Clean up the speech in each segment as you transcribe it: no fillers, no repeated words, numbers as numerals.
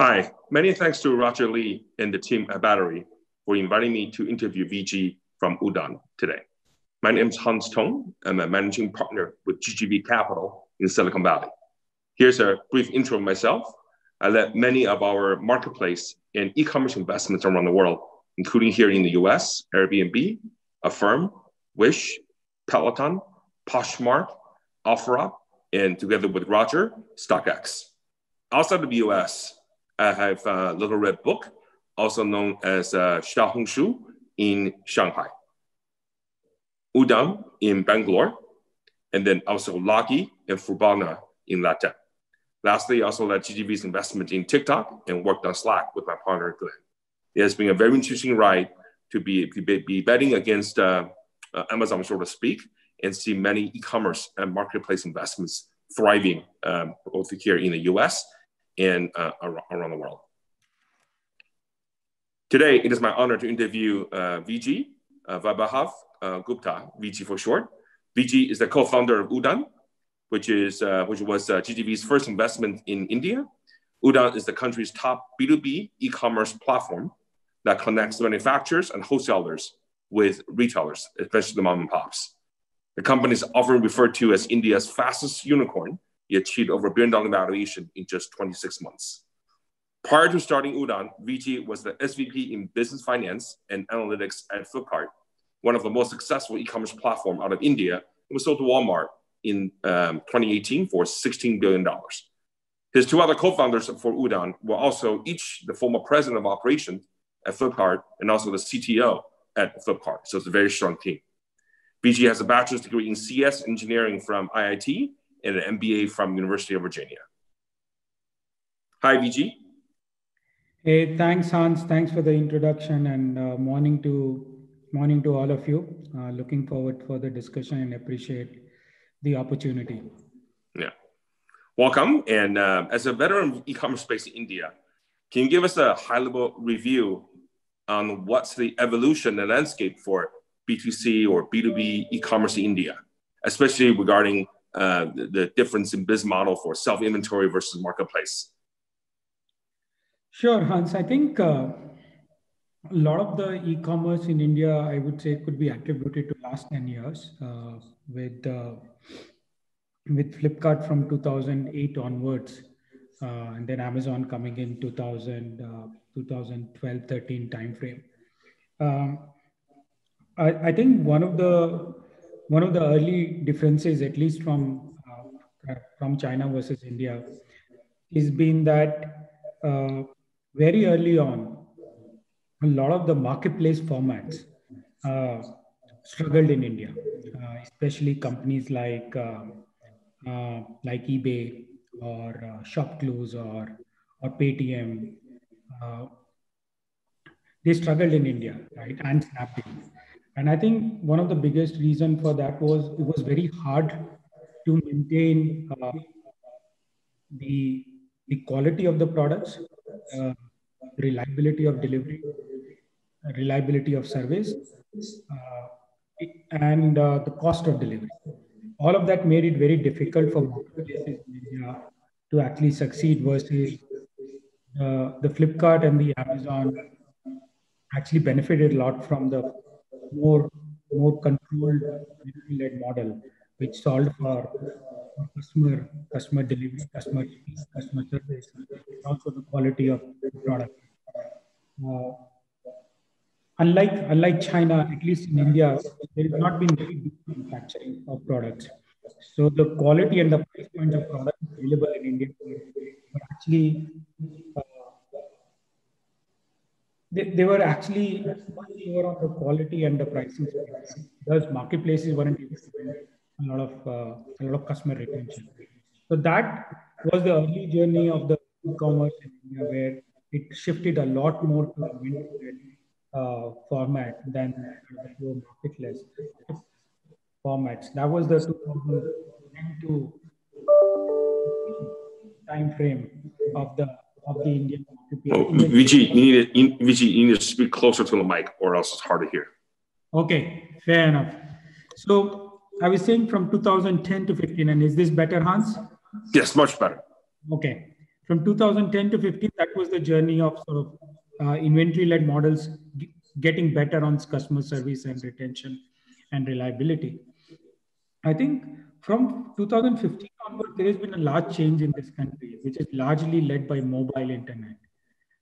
Hi, many thanks to Roger Lee and the team at Battery for inviting me to interview VG from Udon today. My name is Hans Tong. I'm a managing partner with GGV Capital in Silicon Valley. Here's a brief intro of myself. I led many of our marketplace and e-commerce investments around the world, including here in the US, Airbnb, Affirm, Wish, Peloton, Poshmark, OfferUp, and together with Roger, StockX. Outside of the US, I have Little Red Book, also known as Xiaohongshu in Shanghai, Udon in Bangalore, and then also Lagi and Frubana in Latin. Lastly, I also led GGV's investment in TikTok and worked on Slack with my partner, Glenn. It has been a very interesting ride to be betting against Amazon, so to speak, and see many e-commerce and marketplace investments thriving both here in the US and around the world. Today, it is my honor to interview VG, Vaibhav Gupta, VG for short. VG is the co-founder of Udon, which was GGV's first investment in India. Udon is the country's top B2B e-commerce platform that connects manufacturers and wholesalers with retailers, especially the mom and pops. The company is often referred to as India's fastest unicorn. It achieved over $1 billion valuation in just 26 months. Prior to starting Udon, VG was the SVP in business finance and analytics at Flipkart, one of the most successful e-commerce platform out of India. It was sold to Walmart in 2018 for $16 billion. His two other co-founders for Udon were also each the former president of operations at Flipkart and also the CTO at Flipkart. So it's a very strong team. VG has a bachelor's degree in CS engineering from IIT and an MBA from University of Virginia. Hi, VG. Hey, thanks, Hans. Thanks for the introduction, and morning to all of you. Looking forward for the discussion and appreciate the opportunity. Yeah, welcome. And as a veteran of e-commerce space in India, can you give us a high-level review on what's the evolution and landscape for B2C or B2B e-commerce in India, especially regarding the difference in business model for self-inventory versus marketplace? Sure, Hans. I think a lot of the e-commerce in India, I would say, could be attributed to last 10 years with Flipkart from 2008 onwards, and then Amazon coming in 2012-13 timeframe. I think one of the early differences, at least from China versus India, is been that very early on, a lot of the marketplace formats struggled in India, especially companies like eBay or ShopClose or Paytm. They struggled in India, right? And Snapdeal. And I think one of the biggest reason for that was it was very hard to maintain the quality of the products, reliability of delivery, reliability of service, and the cost of delivery. All of that made it very difficult for marketplaces in India to actually succeed versus the Flipkart and the Amazon actually benefited a lot from the more controlled led model, which solved for customer delivery, customer service, and also the quality of the product. Unlike China, at least in India, there has not been very deep manufacturing of products. So the quality and the price points of products available in India were actually they were actually more on the quality and the pricing. Those marketplaces weren't able to build a lot of customer retention. So that was the early journey of the e-commerce in India, where it shifted a lot more to a vendor-led format than the pure marketplace formats. That was the 2010 time frame of the Indian marketplace. Well, VG, you need to speak closer to the mic, or else it's hard to hear. Okay, fair enough. So I was saying from 2010 to 15, and is this better, Hans? Yes, much better. Okay. From 2010 to 15, that was the journey of sort of inventory-led models getting better on customer service and retention and reliability. I think from 2015 onward, there has been a large change in this country, which is largely led by mobile internet.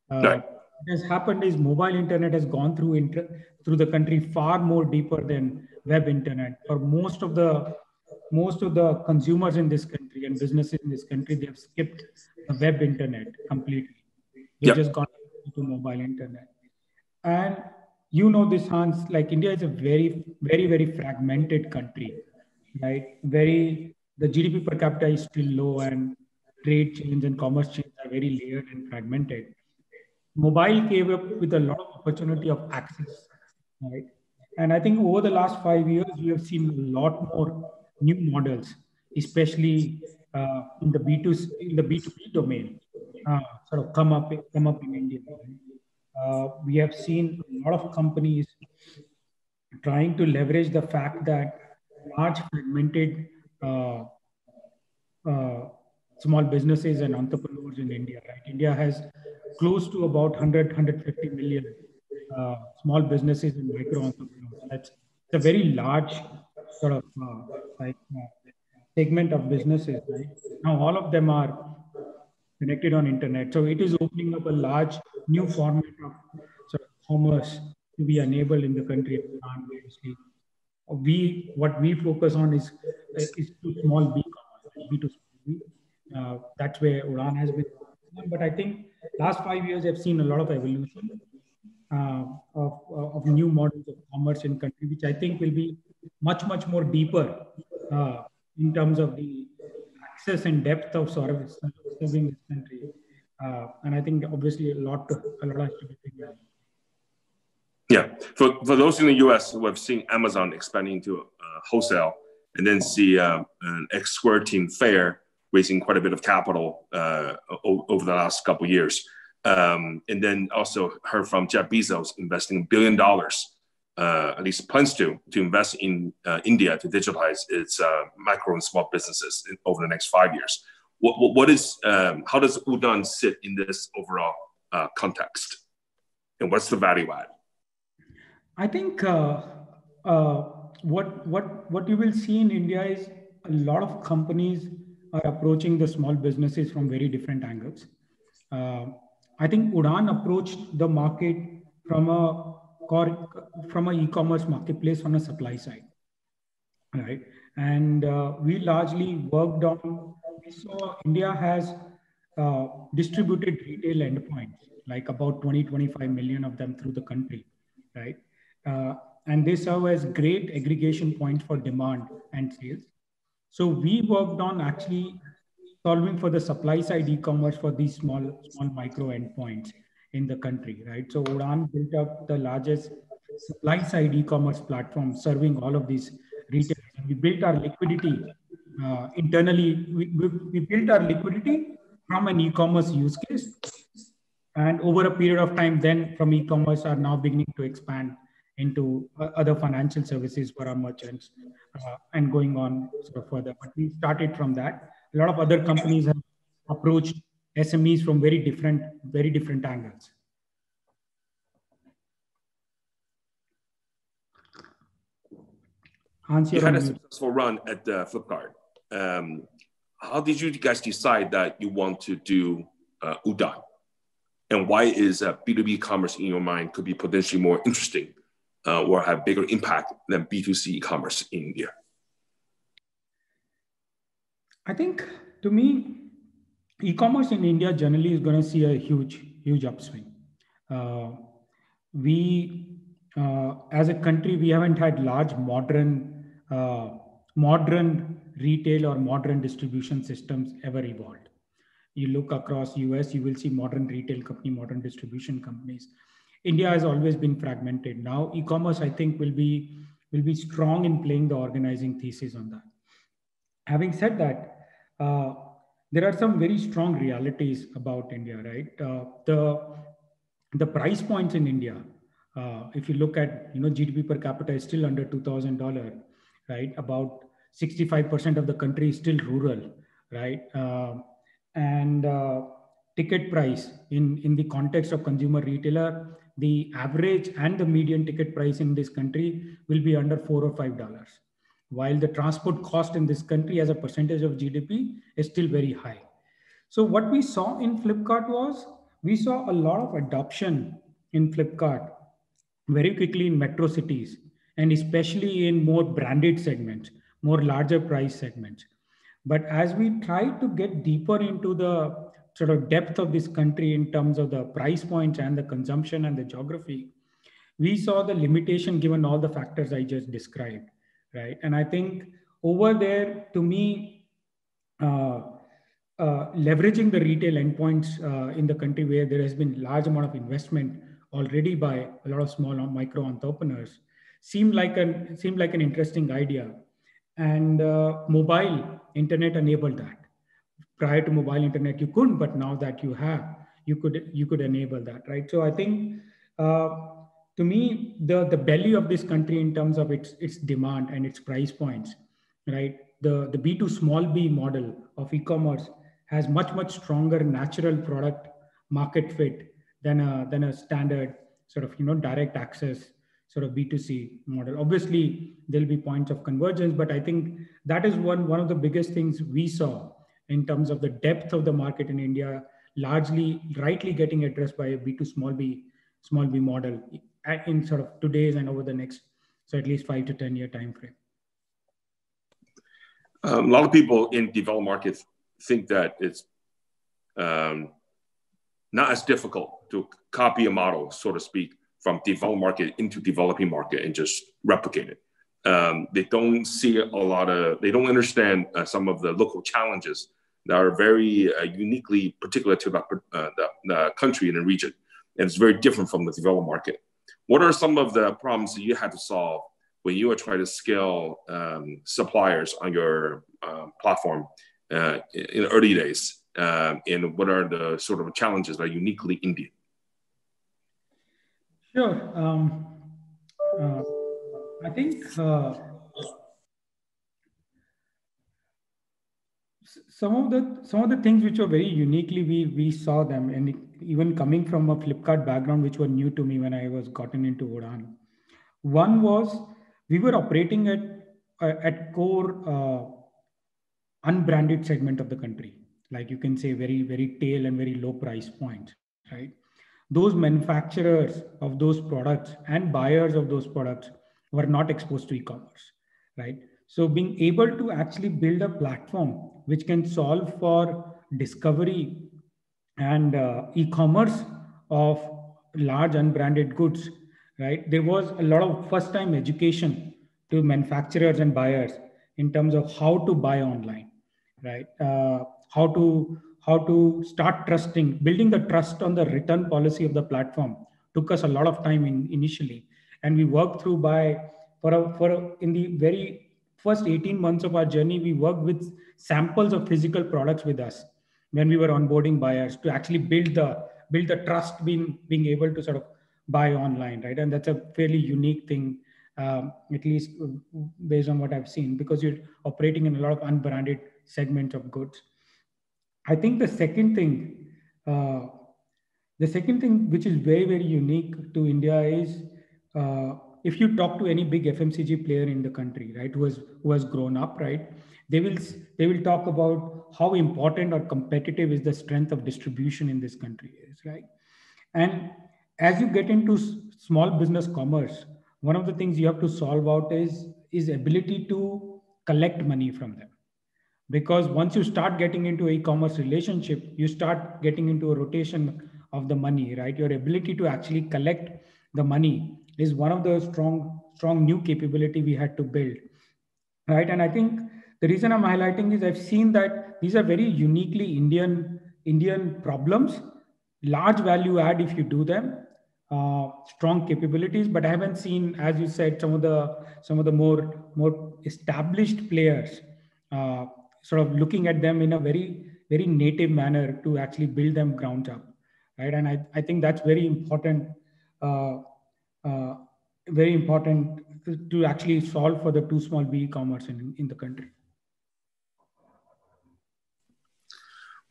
Right. What has happened is mobile internet has gone through the country far more deeper than web internet. For most of the consumers in this country and businesses in this country, they have skipped the web internet completely. They've just gone to mobile internet. And you know this, Hans, like India is a very, very, very fragmented country, right? The GDP per capita is still low, and trade chains and commerce chains are very layered and fragmented. Mobile came up with a lot of opportunity of access, right? And I think over the last 5 years, we have seen a lot more new models, especially in the B2B domain, sort of come up in India. We have seen a lot of companies trying to leverage the fact that large fragmented small businesses and entrepreneurs in India, right? India has close to about 150 million small businesses and micro entrepreneurs. That's a very large sort of segment of businesses, right? Now all of them are connected on internet. So it is opening up a large new format of sort of commerce to be enabled in the country. What we focus on is to small B2C. That's where Udaan has been. But I think last 5 years I've seen a lot of evolution of new models of commerce in country, which I think will be much more deeper in terms of the access and depth of serving this country. And I think obviously a lot has to be figured out. Yeah, for those in the US who have seen Amazon expanding into wholesale, and then see an X Squared team Fair raising quite a bit of capital over the last couple of years. And then also heard from Jeff Bezos investing $1 billion, at least plans to invest in India to digitalize its micro and small businesses over the next 5 years. How does Udaan sit in this overall context? And what's the value add? I think what you will see in India is a lot of companies are approaching the small businesses from very different angles. I think Udaan approached the market from an e-commerce marketplace on a supply side, right? And we largely worked on. We saw India has distributed retail endpoints, like about 20-25 million of them through the country, right? And they serve as great aggregation points for demand and sales. So we worked on actually solving for the supply side e-commerce for these small micro endpoints in the country, right? So Udaan built up the largest supply side e-commerce platform serving all of these retailers. We built our liquidity internally. We built our liquidity from an e-commerce use case, and over a period of time, then from e-commerce are now beginning to expand into other financial services for our merchants and going on sort of further. But we started from that. A lot of other companies have approached SMEs from very different angles. Hans, you had a successful run at Flipkart. How did you guys decide that you want to do Udaan? And why is B2B commerce in your mind could be potentially more interesting or have bigger impact than B2C commerce in India? I think, to me, e-commerce in India generally is going to see a huge upswing. As a country, we haven't had large modern retail or modern distribution systems ever evolved. You look across US, you will see modern retail company, modern distribution companies. India has always been fragmented. Now, e-commerce, I think, will be strong in playing the organizing thesis on that. Having said that, there are some very strong realities about India, right? The price points in India, if you look at, GDP per capita is still under $2,000, right? About 65% of the country is still rural, right? And ticket price in the context of consumer retailer, the average and the median ticket price in this country will be under $4 or $5, while the transport cost in this country as a percentage of GDP is still very high. So what we saw in Flipkart was we saw a lot of adoption in Flipkart very quickly in metro cities, and especially in more branded segments, more larger price segments. But as we try to get deeper into the sort of depth of this country in terms of the price points and the consumption and the geography, we saw the limitation given all the factors I just described, right? And I think over there, to me, uh, leveraging the retail endpoints in the country where there has been large amount of investment already by a lot of small micro entrepreneurs seemed like an interesting idea, and mobile internet enabled that. Prior to mobile internet you couldn't, but now that you have, you could enable that, right? So I think uh, to me the belly of this country in terms of its demand and its price points, right? The B2 small b model of e-commerce has much stronger natural product market fit than a standard sort of direct access sort of B2C model. Obviously there'll be points of convergence, but I think that is one of the biggest things we saw in terms of the depth of the market in India, largely rightly getting addressed by a B2 small b model in sort of today's and over the next, so at least 5 to 10 year time frame. A lot of people in developed markets think that it's not as difficult to copy a model, so to speak, from developed market into developing market and just replicate it. They don't see they don't understand some of the local challenges that are very uniquely particular to the country and the region. And it's very different from the developed market. What are some of the problems that you had to solve when you are trying to scale suppliers on your platform in the early days? And what are the sort of challenges that are uniquely Indian? Sure. I think some of the things which were very uniquely we saw them, and even coming from a Flipkart background, which were new to me when I was gotten into Udaan. One was we were operating at core unbranded segment of the country, like you can say very tail and very low price points, right? Those manufacturers of those products and buyers of those products were not exposed to e-commerce, right? So being able to actually build a platform which can solve for discovery and e-commerce of large unbranded goods, right? There was a lot of first time education to manufacturers and buyers in terms of how to buy online, right? How to start trusting, building the trust on the return policy of the platform took us a lot of time initially, and we worked through in the very first 18 months of our journey, we worked with samples of physical products with us when we were onboarding buyers to actually build the trust, being able to sort of buy online, right? And that's a fairly unique thing, at least based on what I've seen, because you're operating in a lot of unbranded segments of goods. I think the second thing which is very unique to India is if you talk to any big FMCG player in the country, right, who has grown up, right, they will talk about how important or competitive is the strength of distribution in this country is, right? And as you get into small business commerce, one of the things you have to solve out is ability to collect money from them. Because once you start getting into e-commerce relationship, you start getting into a rotation of the money, right? Your ability to actually collect the money is one of the strong new capability we had to build, right? And I think the reason I'm highlighting is I've seen that these are very uniquely Indian problems, large value add if you do them, strong capabilities. But I haven't seen, as you said, some of the more established players sort of looking at them in a very native manner to actually build them ground up, right? And I think that's very important. Very important to actually solve for the too small b commerce in the country.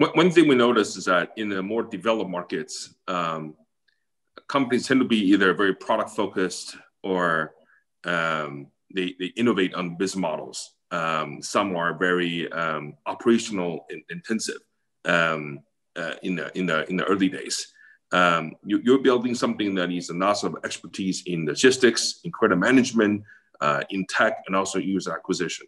One thing we noticed is that in the more developed markets, companies tend to be either very product focused or they innovate on business models. Some are very operational intensive in the early days. You're building something that needs a lot of expertise in logistics, in credit management, in tech, and also user acquisition.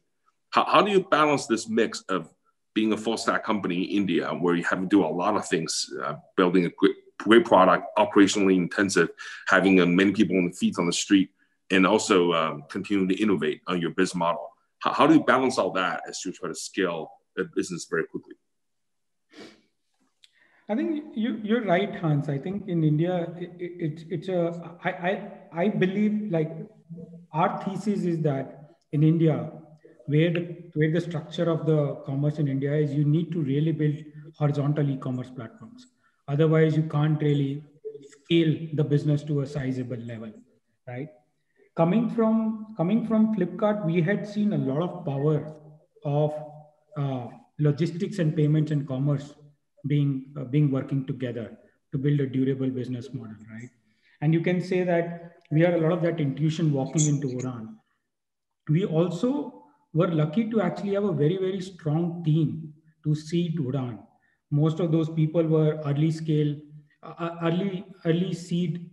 How do you balance this mix of being a full stack company in India, where you have to do a lot of things, building a great product, operationally intensive, having many people on the feet on the street, and also continuing to innovate on your business model? How do you balance all that as you try to scale the business very quickly? I think you're right, Hans. I think in India, I believe like our thesis is that in India, where the structure of the commerce in India is, you need to really build horizontal e-commerce platforms. Otherwise, you can't really scale the business to a sizable level, right? Coming from Flipkart, we had seen a lot of power of logistics and payments and commerce being working together to build a durable business model, right? And you can say that we had a lot of that intuition walking into Udaan. We also were lucky to actually have a very, very strong team to seed Udaan. Most of those people were early scale, early seed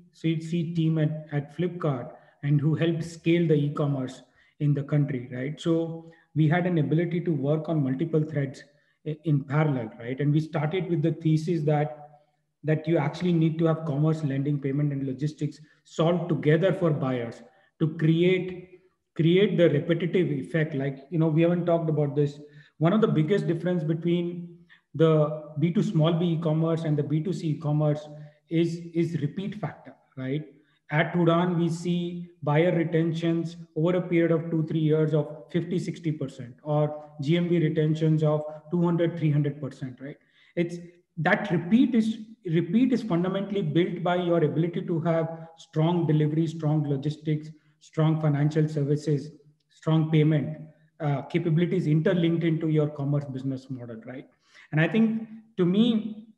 team at Flipkart, and who helped scale the e-commerce in the country, right? So we had an ability to work on multiple threads in parallel, right? And we started with the thesis that you actually need to have commerce, lending, payment, and logistics solved together for buyers to create the repetitive effect. Like, we haven't talked about this. One of the biggest difference between the B2 small b e-commerce and the B2C e-commerce is repeat factor, right? At Udaan, we see buyer retentions over a period of 2-3 years of 50-60%, or GMV retentions of 200-300%, right? It's that repeat is fundamentally built by your ability to have strong delivery, strong logistics, strong financial services, strong payment capabilities interlinked into your commerce business model, right? And I think, to me,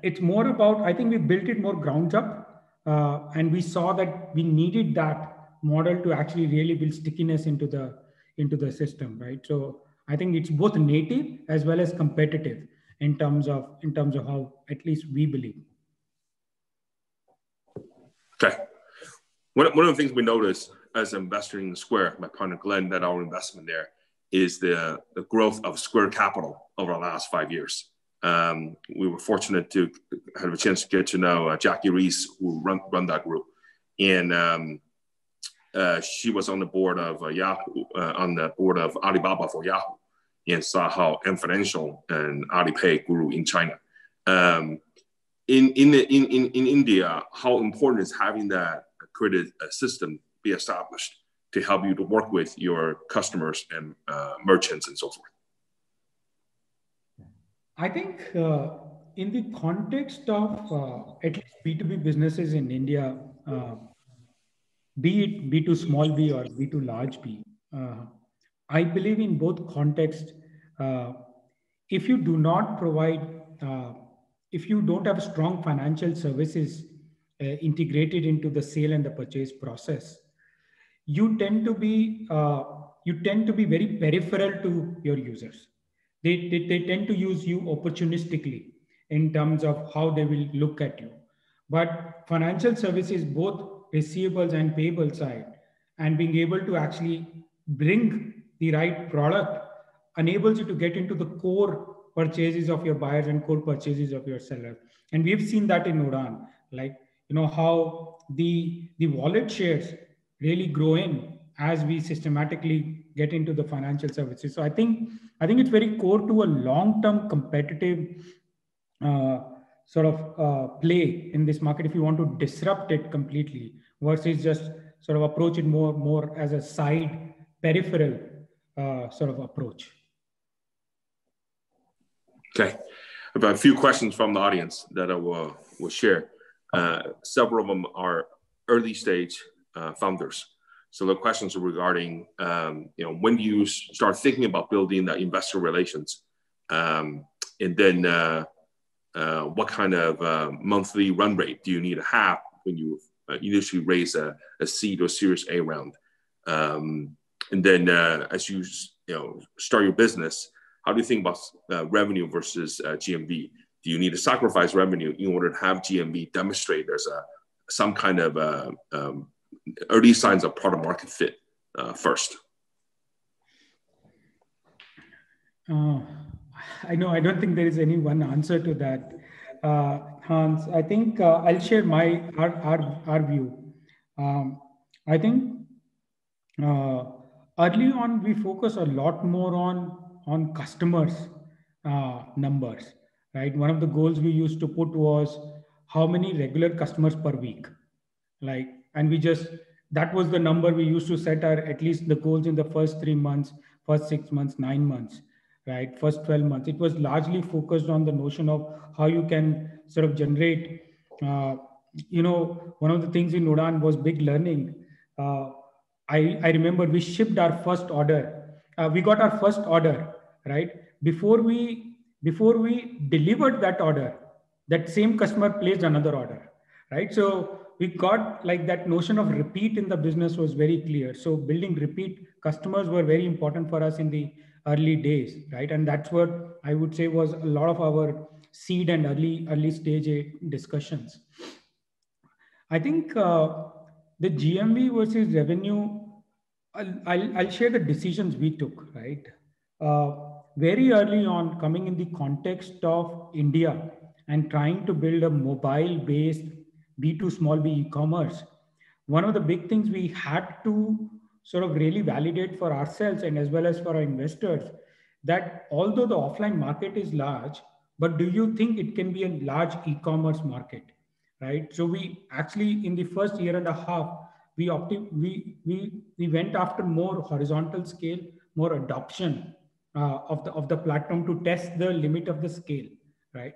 it's more about, I think we built it more ground up, and we saw that we needed that model to actually really build stickiness into the system, right? So I think it's both native as well as competitive in terms of how at least we believe. Okay. One of the things we noticed as an investor in Square, my partner Glenn, that our investment there is the growth of Square Capital over the last 5 years. We were fortunate to have a chance to get to know Jackie Reese, who run that group, and she was on the board of Yahoo, on the board of Alibaba for Yahoo, and saw how Ant Financial and Alipay grew in China. In India, how important is having that credit system be established to help you to work with your customers and merchants and so forth? I think in the context of at least B2B businesses in India, be it B2 small b or B2 large b, I believe in both contexts, if you do not provide, if you don't have strong financial services integrated into the sale and the purchase process, you tend to be very peripheral to your users. They tend to use you opportunistically in terms of how they will look at you. But financial services, both receivables and payable side, and being able to actually bring the right product enables you to get into the core purchases of your buyers and core purchases of your sellers. And we've seen that in Udaan, like, how the wallet shares really grow in as we systematically get into the financial services. So I think it's very core to a long-term competitive sort of play in this market if you want to disrupt it completely, versus just sort of approach it more as a side peripheral sort of approach. Okay, I've got a few questions from the audience that I will share. Several of them are early stage founders. So the questions are regarding, when do you start thinking about building the investor relations? And then what kind of monthly run rate do you need to have when you initially raise a seed or Series A round? And then as you start your business, how do you think about revenue versus GMV? Do you need to sacrifice revenue in order to have GMV demonstrate there's some kind of early signs of product market fit first? I know I don't think there is any one answer to that, Hans. I think I'll share our view. I think early on we focus a lot more on customers numbers, right? One of the goals we used to put was how many regular customers per week, like, and that was the number we used to set our at least the goals in the first 3 months, first 6 months, 9 months, right? First 12 months. It was largely focused on the notion of how you can sort of generate, one of the things in Udaan was big learning. I remember we shipped our first order. We got our first order, right? Before we delivered that order, that same customer placed another order, right? So we got like that notion of repeat in the business was very clear. So building repeat customers were very important for us in the early days, right? And that's what I would say was a lot of our seed and early stage discussions. I think the GMV versus revenue, I'll share the decisions we took, right? Very early on, coming in the context of India and trying to build a mobile-based B2 small b e-commerce, one of the big things we had to sort of really validate for ourselves and as well as for our investors, that although the offline market is large, but do you think it can be a large e-commerce market, right? So we actually, in the first year and a half, we went after more horizontal scale, more adoption of the platform to test the limit of the scale, right?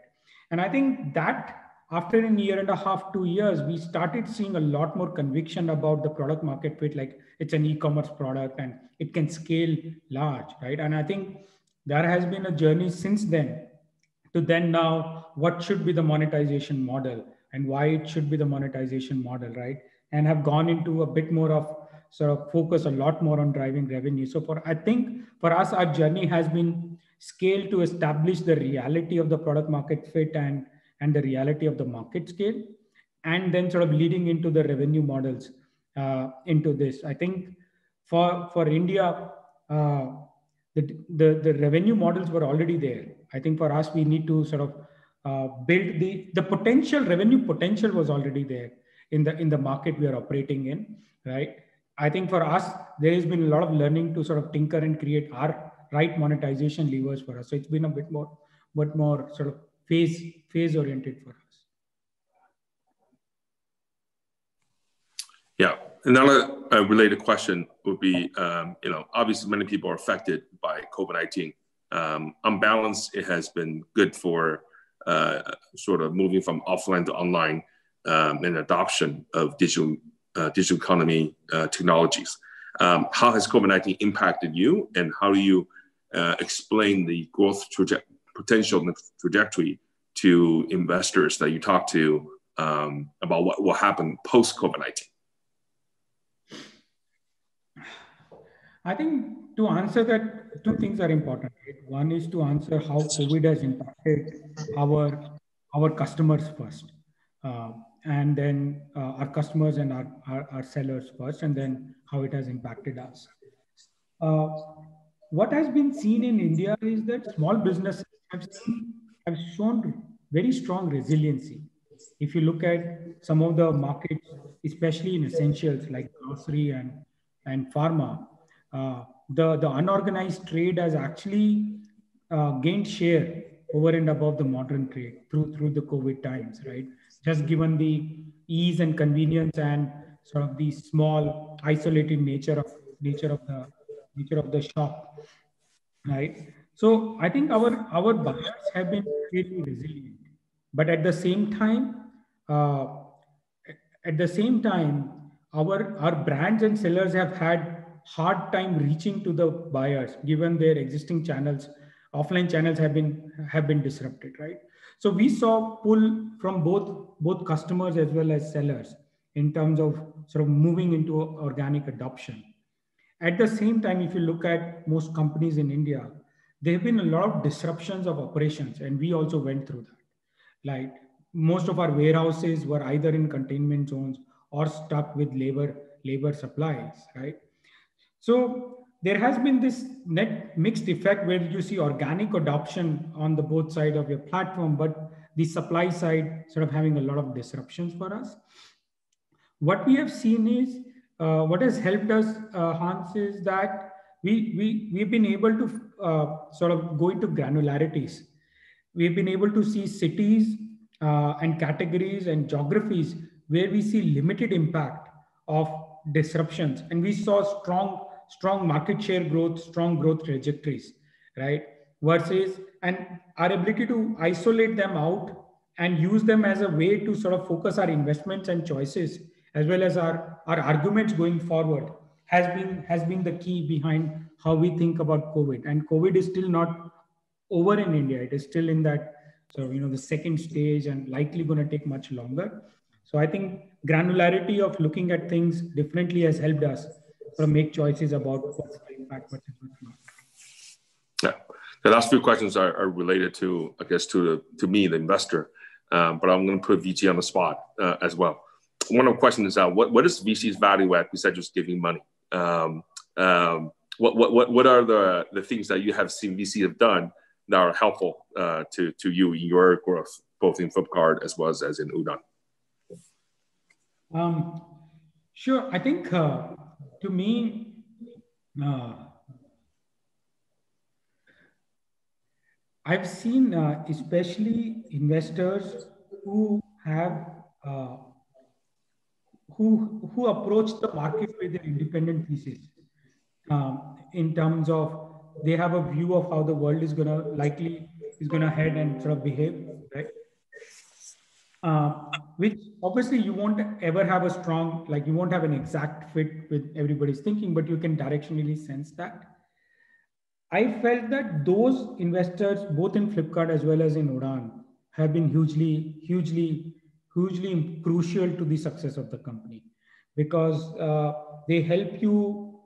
And I think that after a year and a half, 2 years, we started seeing a lot more conviction about the product market fit, like it's an e-commerce product and it can scale large, right? And I think there has been a journey since then to then now what should be the monetization model and why it should be the monetization model, right? And have gone into a bit more of sort of focus a lot more on driving revenue. So I think for us, our journey has been scaled to establish the reality of the product market fit and the reality of the market scale, and then sort of leading into the revenue models into this. I think for India, the revenue models were already there. I think for us, we need to sort of build the potential revenue potential was already there in the market we are operating in, right? I think for us, there has been a lot of learning to sort of tinker and create our right monetization levers for us. So it's been a bit more sort of phase oriented for us. Yeah, another related question would be, obviously many people are affected by COVID-19. On balance, it has been good for sort of moving from offline to online and adoption of digital economy technologies. How has COVID-19 impacted you, and how do you explain the growth potential and trajectory to investors that you talk to about what will happen post COVID-19? I think to answer that, two things are important. Right? One is to answer how COVID has impacted our customers first, and then our customers and our sellers first, and then how it has impacted us. What has been seen in India is that small businesses have shown very strong resiliency. If you look at some of the markets, especially in essentials like grocery and pharma, the unorganized trade has actually gained share over and above the modern trade through the COVID times, right? Just given the ease and convenience and sort of the small isolated nature of the shop, right? So I think our buyers have been really resilient, but at the same time, our brands and sellers have had hard time reaching to the buyers given their existing channels offline channels have been disrupted, right? So we saw pull from both customers as well as sellers in terms of sort of moving into organic adoption. At the same time, if you look at most companies in India, there have been a lot of disruptions of operations, and we also went through that. Like most of our warehouses were either in containment zones or stuck with labor supplies, right? So there has been this net mixed effect where you see organic adoption on the both side of your platform, but the supply side sort of having a lot of disruptions for us. What we have seen is what has helped us, Hans, is that we've been able to sort of go into granularities. We've been able to see cities and categories and geographies where we see limited impact of disruptions, and we saw strong market share growth, strong growth trajectories, right? Versus, and our ability to isolate them out and use them as a way to sort of focus our investments and choices as well as our arguments going forward has been the key behind how we think about COVID. And COVID is still not over in India. It is still in that sort of, the second stage and likely going to take much longer. So I think granularity of looking at things differently has helped us sort of make choices about what's the impact, what's not. Yeah, the last few questions are related to, I guess, to me, the investor, but I'm going to put VG on the spot as well. One of the questions is, what is VC's value add besides just giving money? What are the things that you have seen VC have done that are helpful to you in your growth, both in Flipkart as well as in Udaan? Sure. I think to me, I've seen especially investors who have who approach the market with an independent thesis, in terms of they have a view of how the world is going to head and sort of behave, right? Which obviously you won't ever have a strong, like you won't have an exact fit with everybody's thinking, but you can directionally sense that. I felt that those investors, both in Flipkart as well as in Udaan, have been hugely crucial to the success of the company, because they help you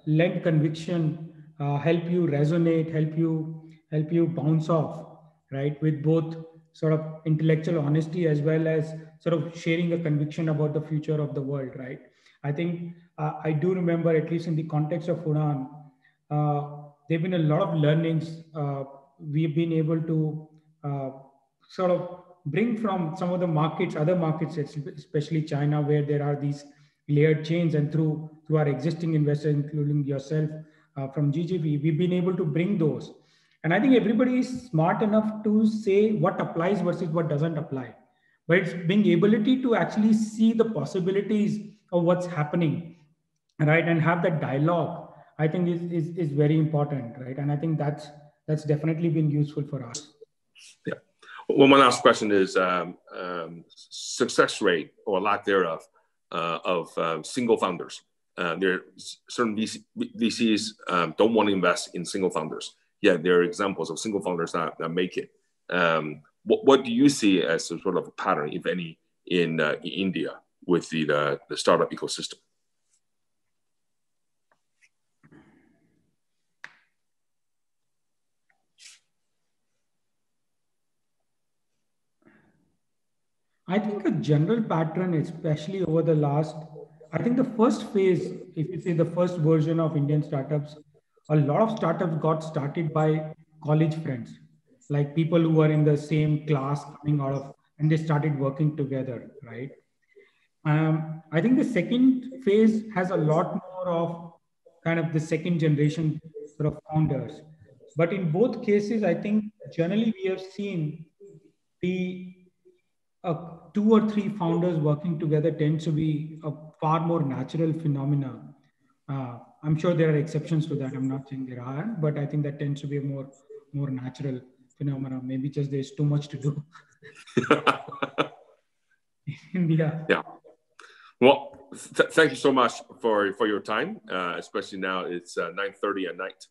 lend conviction, help you resonate, help you bounce off, right, with both sort of intellectual honesty as well as sort of sharing a conviction about the future of the world, right? I think I do remember, at least in the context of Udaan, there have been a lot of learnings we've been able to sort of bring from some of the markets, other markets, especially China, where there are these layered chains, and through our existing investors, including yourself from GGV, we've been able to bring those. And I think everybody is smart enough to say what applies versus what doesn't apply. But it's being ability to actually see the possibilities of what's happening, right, and have that dialogue, I think is very important, right? And I think that's definitely been useful for us. Yeah. Well, my last question is success rate or lack thereof of single founders. There are certain VCs don't want to invest in single founders. Yeah, there are examples of single founders that make it. What do you see as a sort of a pattern, if any, in India with the startup ecosystem? I think a general pattern, especially over the last, I think the first phase, if you say the first version of Indian startups, a lot of startups got started by college friends, like people who were in the same class coming out of, and they started working together, right? I think the second phase has a lot more of kind of the second generation sort of founders. But in both cases, I think generally we have seen the 2 or 3 founders working together tends to be a far more natural phenomena. I'm sure there are exceptions to that. I'm not saying there aren't, but I think that tends to be a more natural phenomena. Maybe just there's too much to do in India. Yeah. Well, thank you so much for your time, especially now it's 9:30 at night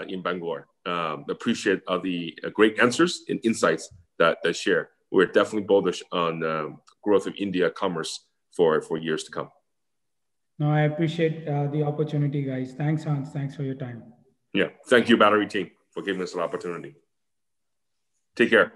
in Bangalore. Appreciate all the great answers and insights that share. We're definitely bullish on growth of India commerce for years to come. No, I appreciate the opportunity, guys. Thanks, Hans. Thanks for your time. Yeah. Thank you, Battery team, for giving us an opportunity. Take care.